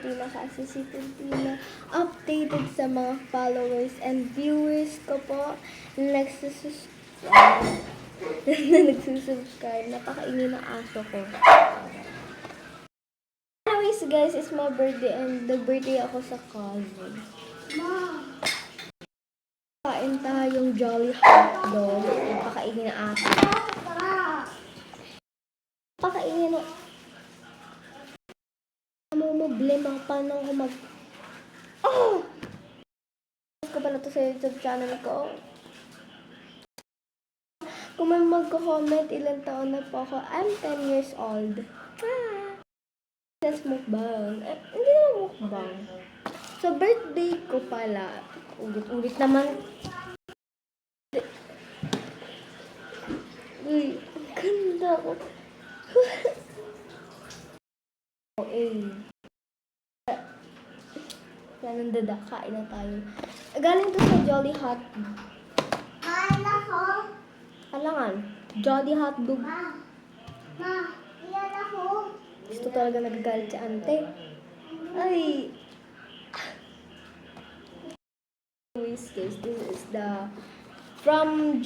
Tintina kasi si Tintina updated sa mga followers and viewers ko po na nagsusubscribe. Napakaingin ng aso ko. Anyways guys, it's my birthday and the birthday ako sa cousin. Kain tayong Jolly Hotdog. Napakaingin ng aso. Napakaingin ng problema pa nang humag... Oh! Ko pala to sa YouTube channel ko. Kung may magko-comment, ilang taon na po ako. I'm 10 years old. That's mukbang. Hindi naman mukbang. So, birthday ko pala. Ulit-ulit naman. Uy, ganda ko. Ganun dada, kain na tayo. Galing to sa Jolly Hotdog. Alangan, Jolly Hotdog. Iyan ako. Gusto talaga nagagalit si ante. Ay. Anyways guys, this is the from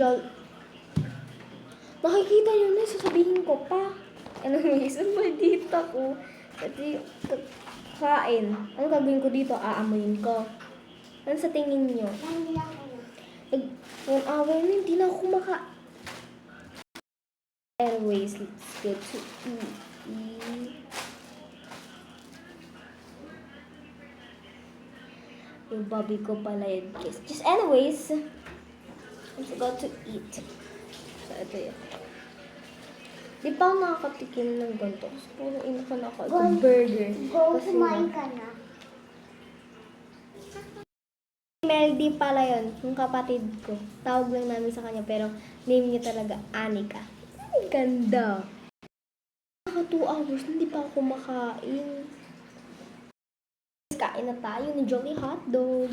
Nakikita nyo na, sasabihin ko pa. Anyways, ang maldita ko. Kasi kain. Ano gagawin ko dito? Aamuin ko. Ano sa tingin nyo? Yung away na, hindi na ako Anyways, let's go to eat. Yung Bobby ko pala yun, guys. Just anyways, let's go to eat. So, ito yun. Di pa ako nakakatikim ng ganito. Kasi puro inaka na ako. Burger. Go, Kasi kumain ka na. Melody pala yun. Yung kapatid ko. Tawag lang namin sa kanya. Pero name niya talaga Anika. Ang ganda. Naka 2 hours. Hindi pa ako makain. Kain na tayo ni Jolly Hotdog.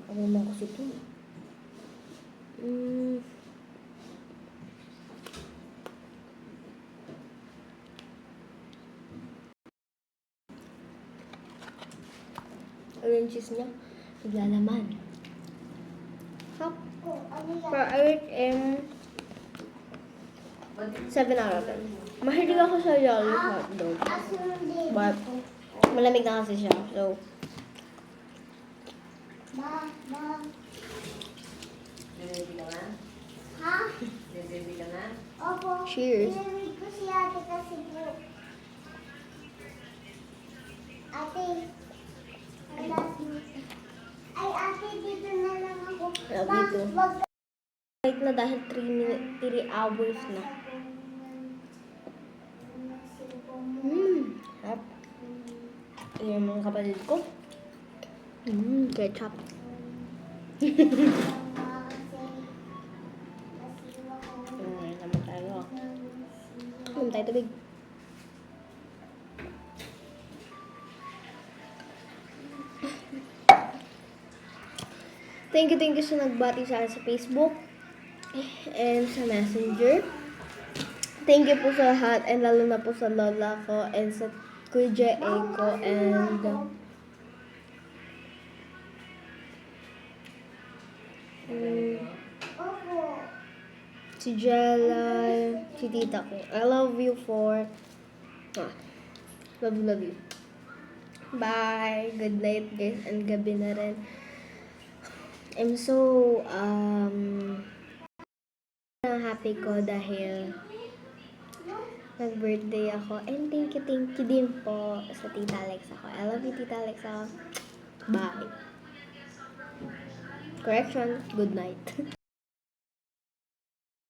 Ano naman kasi ito? Yung cheese niya, naglalaman. Hop. For I rate 7 out of 10. Mahilig ako sa Jolly Hotdog. But, malamig na kasi siya. So, Bibili ka na? Ha? Bibili ka na? Opo. Cheers. Pinamig ko si ate kasi po. Ate. I love you. Ay, ate, dito na lang ako. Love you too. Wag wait na dahil 3 hours na. Hop. Iyan mga kapatid ko. Ketchup. Naman tayo. Naman tayo tubig. Thank you sa nagbati sa akin sa Facebook and sa Messenger. Thank you po sa lahat and lalo na po sa lola ko and sa Kuya J.A. ko and si Jella, si tita ko. I love you for love you. Bye. Good night guys and gabi na rin. I'm so happy ko dahil nag-birthday ako. And thank you din po sa Tita Alexa ko. I love you, Tita Alexa. Bye. Correction, good night.